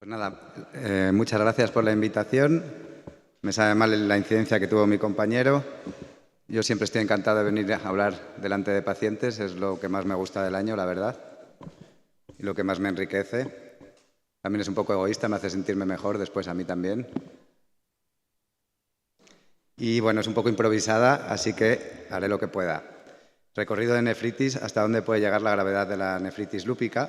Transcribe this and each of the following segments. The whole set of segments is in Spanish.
Pues nada, muchas gracias por la invitación. Me sabe mal la incidencia que tuvo mi compañero. Yo siempre estoy encantado de venir a hablar delante de pacientes, es lo que más me gusta del año, la verdad, y lo que más me enriquece. También es un poco egoísta, me hace sentirme mejor después a mí también. Y bueno, es un poco improvisada, así que haré lo que pueda. Recorrido de nefritis, hasta dónde puede llegar la gravedad de la nefritis lúpica.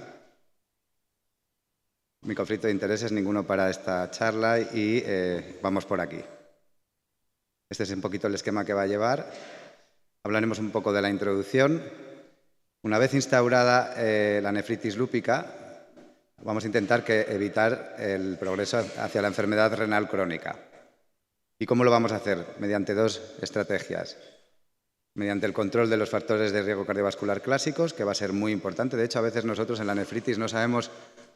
Mi conflicto de intereses, ninguno para esta charla y vamos por aquí. Este es un poquito el esquema que va a llevar. Hablaremos un poco de la introducción. Una vez instaurada la nefritis lúpica, vamos a intentar evitar el progreso hacia la enfermedad renal crónica. ¿Y cómo lo vamos a hacer? Mediante dos estrategias. Mediante el control de los factores de riesgo cardiovascular clásicos, que va a ser muy importante. De hecho, a veces nosotros en la nefritis no sabemos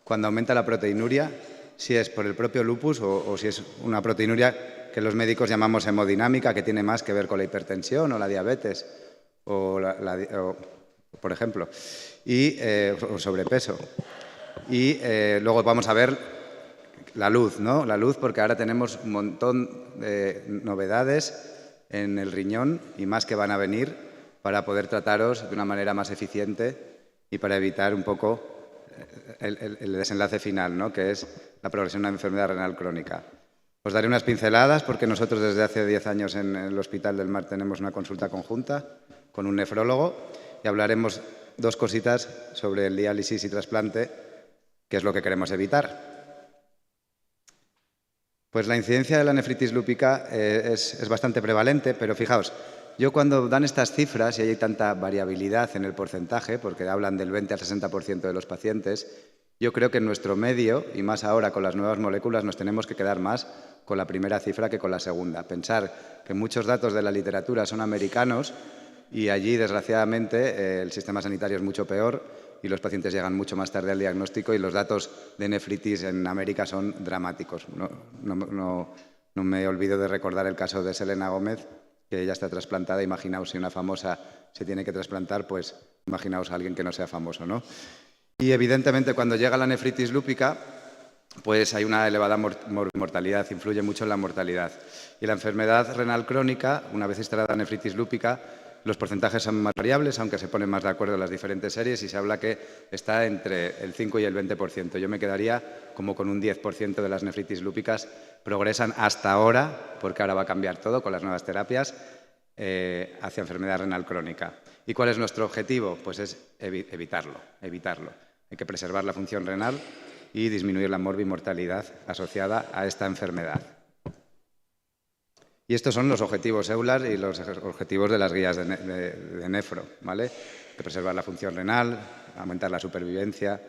cuando aumenta la proteinuria si es por el propio lupus o si es una proteinuria que los médicos llamamos hemodinámica, que tiene más que ver con la hipertensión o la diabetes, por ejemplo, o sobrepeso. Y luego vamos a ver la luz, ¿no? La luz, porque ahora tenemos un montón de novedades en el riñón y más que van a venir para poder trataros de una manera más eficiente y para evitar un poco el desenlace final, ¿no? Que es la progresión de una enfermedad renal crónica. Os daré unas pinceladas porque nosotros desde hace 10 años en el Hospital del Mar tenemos una consulta conjunta con un nefrólogo y hablaremos dos cositas sobre el diálisis y trasplante, que es lo que queremos evitar. Pues la incidencia de la nefritis lúpica es bastante prevalente, pero fijaos, yo cuando dan estas cifras y hay tanta variabilidad en el porcentaje, porque hablan del 20 al 60% de los pacientes, yo creo que en nuestro medio, y más ahora con las nuevas moléculas, nos tenemos que quedar más con la primera cifra que con la segunda. Pensar que muchos datos de la literatura son americanos y allí, desgraciadamente, el sistema sanitario es mucho peor y los pacientes llegan mucho más tarde al diagnóstico y los datos de nefritis en América son dramáticos. No me olvido de recordar el caso de Selena Gómez, que ella está trasplantada. Imaginaos si una famosa se tiene que trasplantar, pues imaginaos a alguien que no sea famoso, ¿no? Y evidentemente cuando llega la nefritis lúpica, pues hay una elevada mortalidad, influye mucho en la mortalidad. Y la enfermedad renal crónica, una vez instalada la nefritis lúpica, los porcentajes son más variables, aunque se ponen más de acuerdo en las diferentes series y se habla que está entre el 5 y el 20%. Yo me quedaría como con un 10% de las nefritis lúpicas progresan hasta ahora, porque ahora va a cambiar todo con las nuevas terapias, hacia enfermedad renal crónica. ¿Y cuál es nuestro objetivo? Pues es evitarlo. Hay que preservar la función renal y disminuir la morbimortalidad asociada a esta enfermedad. Y estos son los objetivos EULAR y los objetivos de las guías de nefro, ¿vale? De preservar la función renal, aumentar la supervivencia,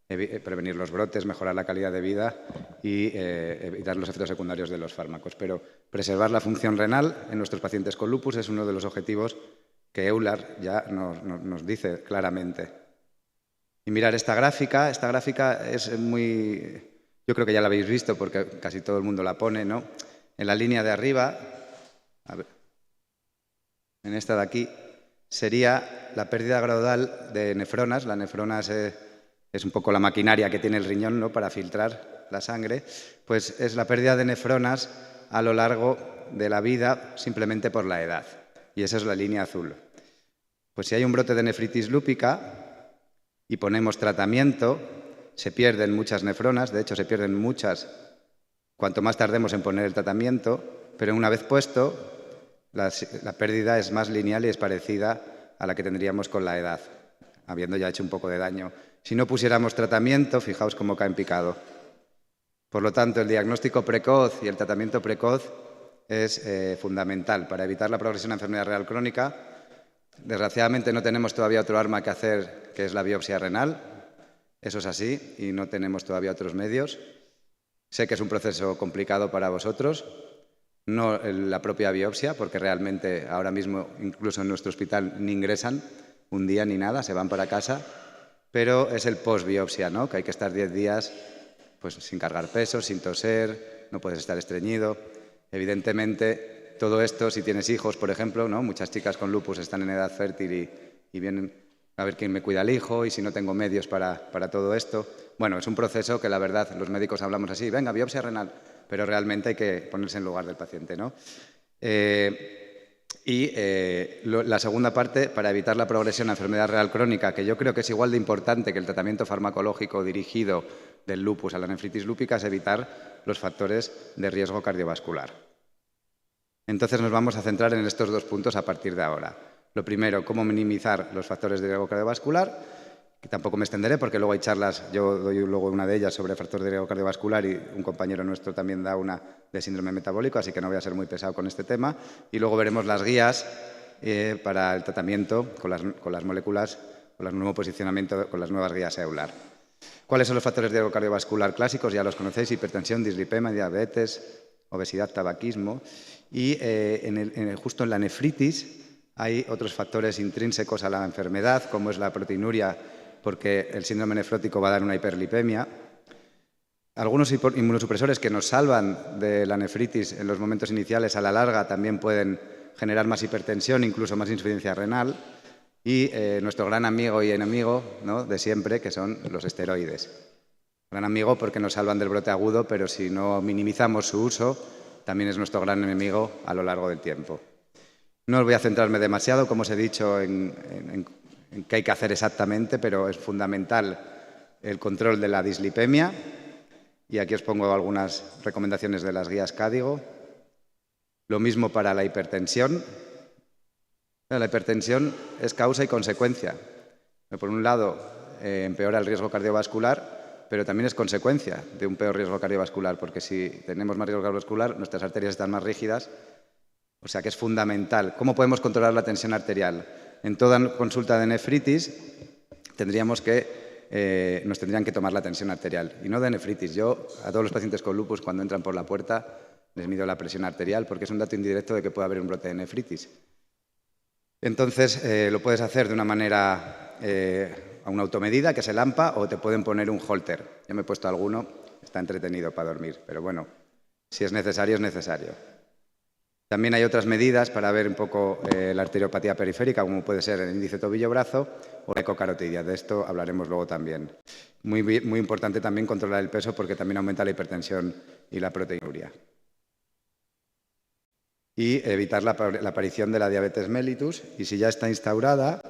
prevenir los brotes, mejorar la calidad de vida y evitar los efectos secundarios de los fármacos. Pero preservar la función renal en nuestros pacientes con lupus es uno de los objetivos que EULAR ya nos dice claramente. Y mirar esta gráfica es muy... Yo creo que ya la habéis visto porque casi todo el mundo la pone, ¿no? En la línea de arriba, a ver, en esta de aquí, sería la pérdida gradual de nefronas. La nefrona es un poco la maquinaria que tiene el riñón, ¿no?, para filtrar la sangre. Pues es la pérdida de nefronas a lo largo de la vida simplemente por la edad. Y esa es la línea azul. Pues si hay un brote de nefritis lúpica y ponemos tratamiento, se pierden muchas nefronas, de hecho se pierden muchas cuanto más tardemos en poner el tratamiento, pero una vez puesto, la pérdida es más lineal y es parecida a la que tendríamos con la edad, habiendo ya hecho un poco de daño. Si no pusiéramos tratamiento, fijaos cómo cae en picado. Por lo tanto, el diagnóstico precoz y el tratamiento precoz es fundamental para evitar la progresión de la enfermedad renal crónica. Desgraciadamente no tenemos todavía otro arma que hacer, que es la biopsia renal. Eso es así y no tenemos todavía otros medios. Sé que es un proceso complicado para vosotros, no la propia biopsia, porque realmente ahora mismo, incluso en nuestro hospital, ni ingresan un día ni nada, se van para casa, pero es el post-biopsia, ¿no?, que hay que estar 10 días pues, sin cargar peso, sin toser, no puedes estar estreñido. Evidentemente, todo esto, si tienes hijos, por ejemplo, ¿no?, muchas chicas con lupus están en edad fértil y vienen a ver quién me cuida al hijo y si no tengo medios para todo esto. Bueno, es un proceso que la verdad los médicos hablamos así, venga, biopsia renal, pero realmente hay que ponerse en lugar del paciente, ¿no? La segunda parte, para evitar la progresión a enfermedad renal crónica, que yo creo que es igual de importante que el tratamiento farmacológico dirigido del lupus a la nefritis lúpica, es evitar los factores de riesgo cardiovascular. Entonces nos vamos a centrar en estos dos puntos a partir de ahora. Lo primero, cómo minimizar los factores de riesgo cardiovascular, que tampoco me extenderé porque luego hay charlas, yo doy luego una de ellas sobre factores de riesgo cardiovascular y un compañero nuestro también da una de síndrome metabólico, así que no voy a ser muy pesado con este tema. Y luego veremos las guías para el tratamiento con las moléculas, con el nuevo posicionamiento, con las nuevas guías EULAR. ¿Cuáles son los factores de riesgo cardiovascular clásicos? Ya los conocéis: hipertensión, dislipemia, diabetes, obesidad, tabaquismo. Y justo en la nefritis hay otros factores intrínsecos a la enfermedad, como es la proteinuria, porque el síndrome nefrótico va a dar una hiperlipemia. Algunos inmunosupresores que nos salvan de la nefritis en los momentos iniciales, a la larga también pueden generar más hipertensión, incluso más insuficiencia renal. Y nuestro gran amigo y enemigo, ¿no?, de siempre, que son los esteroides. Gran amigo porque nos salvan del brote agudo, pero si no minimizamos su uso, también es nuestro gran enemigo a lo largo del tiempo. No voy a centrarme demasiado, como os he dicho, en qué hay que hacer exactamente, pero es fundamental el control de la dislipemia. Y aquí os pongo algunas recomendaciones de las guías CADIGO. Lo mismo para la hipertensión. La hipertensión es causa y consecuencia. Por un lado, empeora el riesgo cardiovascular, pero también es consecuencia de un peor riesgo cardiovascular, porque si tenemos más riesgo cardiovascular, nuestras arterias están más rígidas. O sea que es fundamental. ¿Cómo podemos controlar la tensión arterial? En toda consulta de nefritis nos tendrían que tomar la tensión arterial. Y no de nefritis. Yo a todos los pacientes con lupus, cuando entran por la puerta, les mido la presión arterial, porque es un dato indirecto de que puede haber un brote de nefritis. Entonces lo puedes hacer de una manera a una automedida, que es el AMPA, o te pueden poner un holter. Yo me he puesto alguno, está entretenido para dormir, pero bueno, si es necesario, es necesario. También hay otras medidas para ver un poco la arteriopatía periférica, como puede ser el índice tobillo-brazo o la ecocarotidia. De esto hablaremos luego también. Muy importante también controlar el peso, porque también aumenta la hipertensión y la proteinuria. Y evitar la aparición de la diabetes mellitus. Y si ya está instaurada,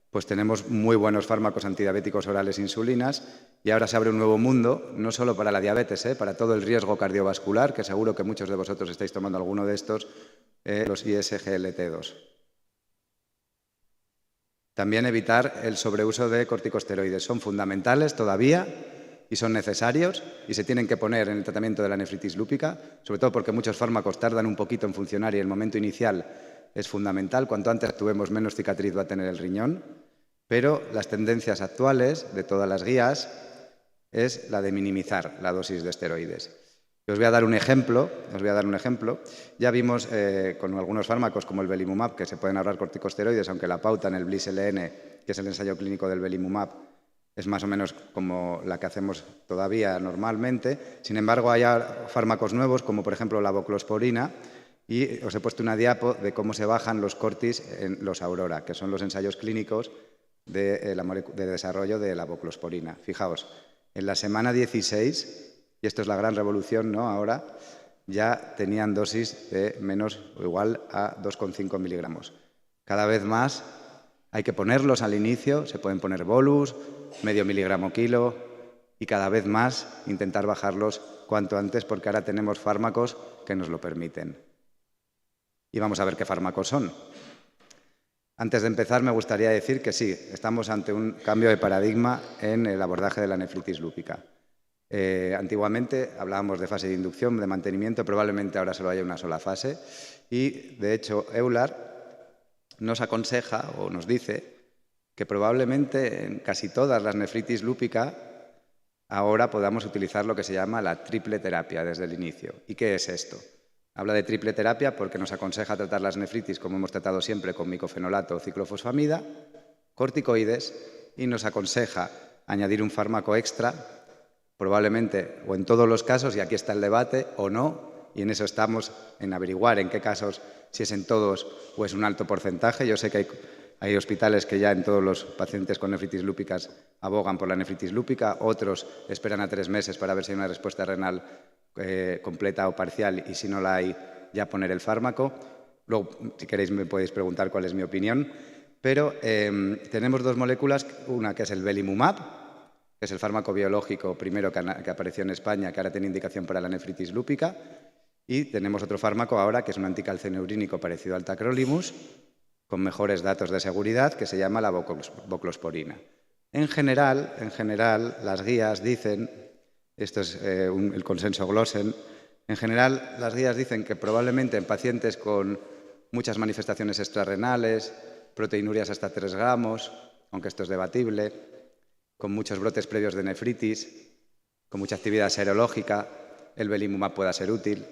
pues tenemos muy buenos fármacos antidiabéticos orales insulinas. Y ahora se abre un nuevo mundo, no solo para la diabetes, para todo el riesgo cardiovascular, que seguro que muchos de vosotros estáis tomando alguno de estos, los ISGLT2. También evitar el sobreuso de corticosteroides. Son fundamentales todavía y son necesarios y se tienen que poner en el tratamiento de la nefritis lúpica, sobre todo porque muchos fármacos tardan un poquito en funcionar y el momento inicial es fundamental. Cuanto antes actuemos, menos cicatriz va a tener el riñón. Pero las tendencias actuales de todas las guías es la de minimizar la dosis de esteroides. Os voy a dar un ejemplo. Ya vimos con algunos fármacos como el belimumab que se pueden ahorrar corticosteroides, aunque la pauta en el BLISS-LN, que es el ensayo clínico del belimumab, es más o menos como la que hacemos todavía normalmente. Sin embargo, hay fármacos nuevos, como por ejemplo la voclosporina, y os he puesto una diapo de cómo se bajan los cortis en los Aurora, que son los ensayos clínicos de desarrollo de la voclosporina. Fijaos, en la semana 16, y esto es la gran revolución, ¿no?, ahora, ya tenían dosis de menos o igual a 2,5 miligramos. Cada vez más hay que ponerlos al inicio, se pueden poner bolus, medio miligramo kilo, y cada vez más intentar bajarlos cuanto antes, porque ahora tenemos fármacos que nos lo permiten. Y vamos a ver qué fármacos son. Antes de empezar, me gustaría decir que sí, estamos ante un cambio de paradigma en el abordaje de la nefritis lúpica. Antiguamente hablábamos de fase de inducción, de mantenimiento, probablemente ahora solo haya una sola fase. Y, de hecho, EULAR nos aconseja o nos dice que probablemente en casi todas las nefritis lúpica ahora podamos utilizar lo que se llama la triple terapia desde el inicio. ¿Y qué es esto? Habla de triple terapia porque nos aconseja tratar las nefritis como hemos tratado siempre, con micofenolato o ciclofosfamida, corticoides, y nos aconseja añadir un fármaco extra, probablemente o en todos los casos, y aquí está el debate, o no, y en eso estamos, en averiguar en qué casos, si es en todos o es un alto porcentaje. Yo sé que Hay hospitales que ya en todos los pacientes con nefritis lúpicas abogan por la nefritis lúpica, otros esperan a 3 meses para ver si hay una respuesta renal completa o parcial y si no la hay, ya poner el fármaco. Luego, si queréis, me podéis preguntar cuál es mi opinión. Pero tenemos 2 moléculas, una que es el belimumab, que es el fármaco biológico primero que apareció en España, que ahora tiene indicación para la nefritis lúpica, y tenemos otro fármaco ahora, que es un anticalcineurínico parecido al tacrolimus, con mejores datos de seguridad, que se llama la voclosporina. En general, las guías dicen, esto es el consenso Glossen, en general las guías dicen que probablemente en pacientes con muchas manifestaciones extrarrenales, proteinurias hasta 3 gramos, aunque esto es debatible, con muchos brotes previos de nefritis, con mucha actividad serológica, el belimumab pueda ser útil.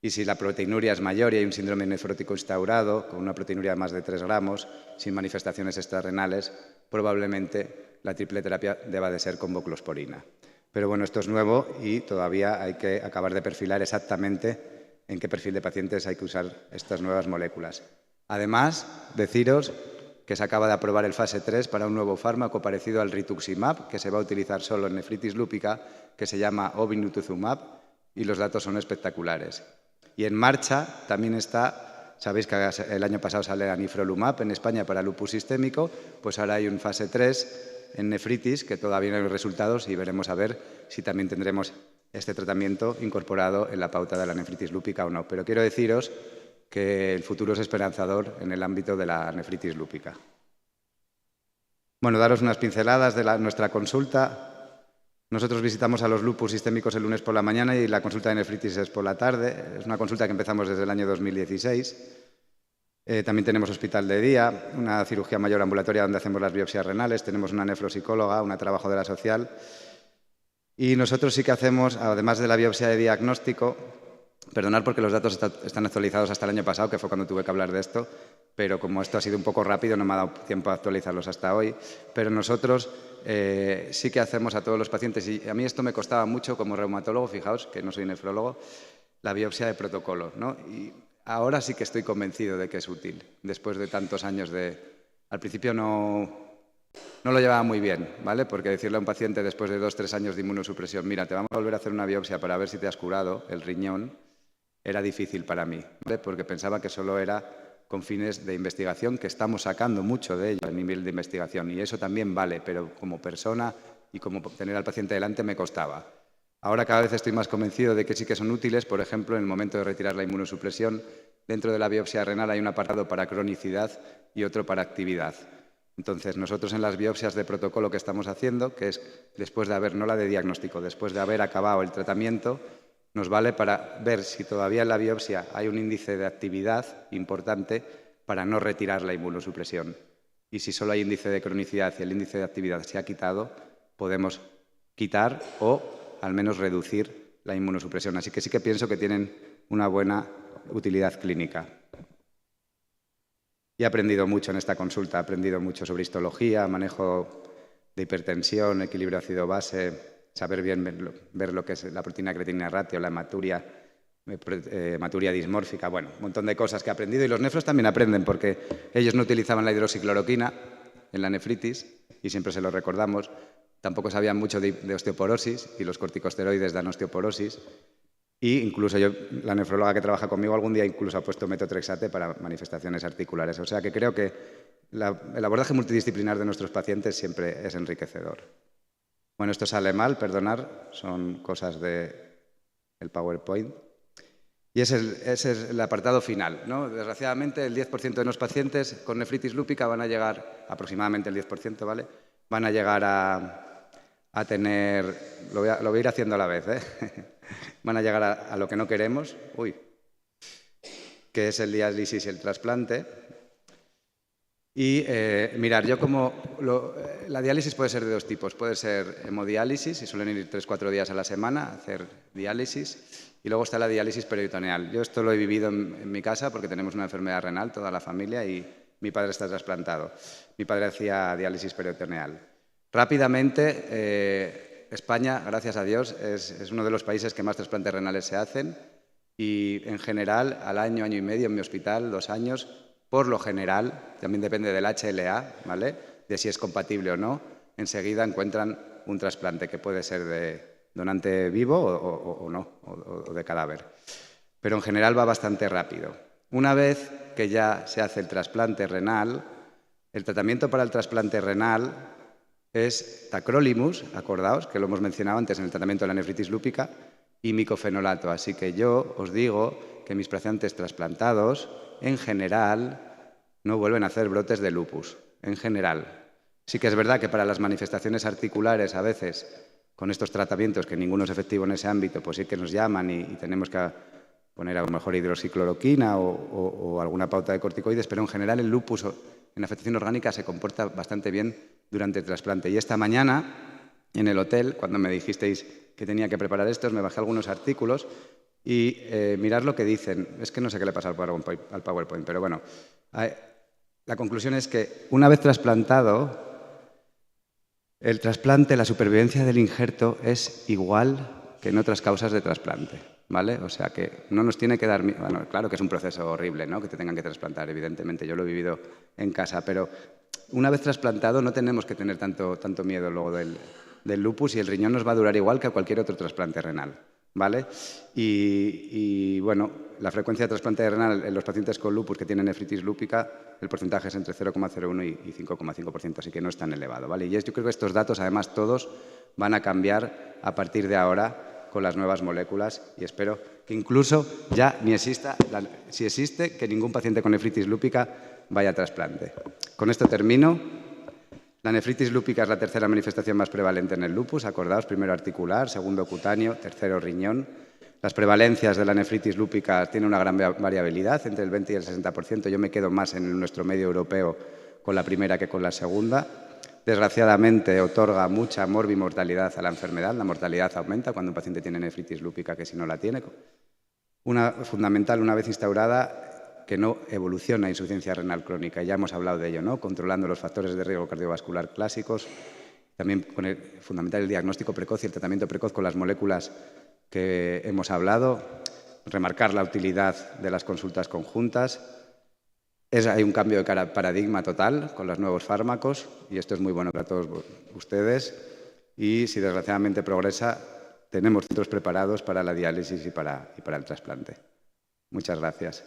Y si la proteinuria es mayor y hay un síndrome nefrótico instaurado, con una proteinuria de más de 3 gramos, sin manifestaciones extrarrenales, probablemente la triple terapia deba de ser con voclosporina. Pero bueno, esto es nuevo y todavía hay que acabar de perfilar exactamente en qué perfil de pacientes hay que usar estas nuevas moléculas. Además, deciros que se acaba de aprobar el fase 3 para un nuevo fármaco parecido al rituximab, que se va a utilizar solo en nefritis lúpica, que se llama obinutuzumab, y los datos son espectaculares. Y en marcha también está, sabéis que el año pasado sale anifrolumab en España para lupus sistémico, pues ahora hay un fase 3 en nefritis, que todavía no hay resultados y veremos a ver si también tendremos este tratamiento incorporado en la pauta de la nefritis lúpica o no. Pero quiero deciros que el futuro es esperanzador en el ámbito de la nefritis lúpica. Bueno, daros unas pinceladas de nuestra consulta. Nosotros visitamos a los lupus sistémicos el lunes por la mañana y la consulta de nefritis es por la tarde. Es una consulta que empezamos desde el año 2016. También tenemos hospital de día, una cirugía mayor ambulatoria donde hacemos las biopsias renales, tenemos una nefropsicóloga, una trabajadora social. Y nosotros sí que hacemos, además de la biopsia de diagnóstico, perdonad porque los datos están actualizados hasta el año pasado, que fue cuando tuve que hablar de esto, pero como esto ha sido un poco rápido no me ha dado tiempo a actualizarlos hasta hoy. Pero nosotros sí que hacemos a todos los pacientes, y a mí esto me costaba mucho como reumatólogo, fijaos que no soy nefrólogo, la biopsia de protocolo, ¿no? Y ahora sí que estoy convencido de que es útil, después de tantos años de... Al principio no lo llevaba muy bien, ¿vale? Porque decirle a un paciente después de 2 o 3 años de inmunosupresión, mira, te vamos a volver a hacer una biopsia para ver si te has curado el riñón, era difícil para mí, ¿vale? Porque pensaba que solo era con fines de investigación, que estamos sacando mucho de ello a nivel de investigación, y eso también vale, pero como persona y como tener al paciente delante me costaba. Ahora cada vez estoy más convencido de que sí que son útiles. Por ejemplo, en el momento de retirar la inmunosupresión, dentro de la biopsia renal hay un apartado para cronicidad y otro para actividad. Entonces, nosotros en las biopsias de protocolo que estamos haciendo, que es después de haber, no la de diagnóstico, después de haber acabado el tratamiento, nos vale para ver si todavía en la biopsia hay un índice de actividad importante para no retirar la inmunosupresión. Y si solo hay índice de cronicidad y el índice de actividad se ha quitado, podemos quitar o al menos reducir la inmunosupresión. Así que sí que pienso que tienen una buena utilidad clínica. Y he aprendido mucho en esta consulta, he aprendido mucho sobre histología, manejo de hipertensión, equilibrio ácido-base, saber bien ver lo que es la proteína creatinina ratio, la hematuria dismórfica, bueno, un montón de cosas que he aprendido. Y los nefros también aprenden, porque ellos no utilizaban la hidroxicloroquina en la nefritis, y siempre se lo recordamos. Tampoco sabían mucho de osteoporosis, y los corticosteroides dan osteoporosis. Y incluso la nefróloga que trabaja conmigo algún día incluso ha puesto metotrexate para manifestaciones articulares. O sea que creo que el abordaje multidisciplinar de nuestros pacientes siempre es enriquecedor. Bueno, esto sale mal, perdonar, son cosas del PowerPoint. Y ese es el apartado final, ¿no? Desgraciadamente, el 10% de los pacientes con nefritis lúpica van a llegar, aproximadamente el 10%, ¿vale? Van a llegar a tener, lo voy a ir haciendo a la vez, van a llegar a lo que no queremos, que es el diálisis y el trasplante. Y mirar, la diálisis puede ser de 2 tipos. Puede ser hemodiálisis, y suelen ir 3 o 4 días a la semana a hacer diálisis. Y luego está la diálisis peritoneal. Yo esto lo he vivido en mi casa porque tenemos una enfermedad renal, toda la familia, y mi padre está trasplantado. Mi padre hacía diálisis peritoneal. Rápidamente, España, gracias a Dios, es uno de los países que más trasplantes renales se hacen. Y en general, al año, año y medio en mi hospital, 2 años, por lo general, también depende del HLA, ¿vale?, de si es compatible o no, enseguida encuentran un trasplante que puede ser de donante vivo o no, o de cadáver. Pero en general va bastante rápido. Una vez que ya se hace el trasplante renal, el tratamiento para el trasplante renal es tacrolimus, acordaos, que lo hemos mencionado antes en el tratamiento de la nefritis lúpica, y micofenolato. Así que yo os digo que mis pacientes trasplantados, en general, no vuelven a hacer brotes de lupus, en general. Sí que es verdad que para las manifestaciones articulares, a veces, con estos tratamientos, que ninguno es efectivo en ese ámbito, pues sí que nos llaman y tenemos que poner a lo mejor hidroxicloroquina o alguna pauta de corticoides, pero en general el lupus en afectación orgánica se comporta bastante bien durante el trasplante. Y esta mañana, en el hotel, cuando me dijisteis que tenía que preparar estos, me bajé algunos artículos y mirad lo que dicen. Es que no sé qué le pasa al PowerPoint, pero bueno. La conclusión es que una vez trasplantado, el trasplante, la supervivencia del injerto es igual que en otras causas de trasplante, ¿vale? O sea que no nos tiene que dar... Bueno, claro que es un proceso horrible, ¿no?, que te tengan que trasplantar, evidentemente. Yo lo he vivido en casa, pero una vez trasplantado no tenemos que tener tanto miedo luego del lupus, y el riñón nos va a durar igual que a cualquier otro trasplante renal, ¿vale? Y bueno, la frecuencia de trasplante renal en los pacientes con lupus que tienen nefritis lúpica, el porcentaje es entre 0,01 y 5,5%, así que no es tan elevado, ¿vale? Y yo creo que estos datos, además, todos van a cambiar a partir de ahora con las nuevas moléculas, y espero que incluso ya ni exista, si existe, que ningún paciente con nefritis lúpica vaya a trasplante. Con esto termino. La nefritis lúpica es la tercera manifestación más prevalente en el lupus. Acordaos, primero articular, segundo cutáneo, tercero riñón. Las prevalencias de la nefritis lúpica tienen una gran variabilidad, entre el 20 y el 60%. Yo me quedo más en nuestro medio europeo con la primera que con la segunda. Desgraciadamente, otorga mucha morbimortalidad a la enfermedad. La mortalidad aumenta cuando un paciente tiene nefritis lúpica que si no la tiene. Fundamental, una vez instaurada, que no evoluciona insuficiencia renal crónica. Ya hemos hablado de ello, ¿no?, controlando los factores de riesgo cardiovascular clásicos. También fundamental el diagnóstico precoz y el tratamiento precoz con las moléculas que hemos hablado. Remarcar la utilidad de las consultas conjuntas. Hay un cambio de paradigma total con los nuevos fármacos, y esto es muy bueno para todos ustedes. Y si desgraciadamente progresa, tenemos centros preparados para la diálisis y para el trasplante. Muchas gracias.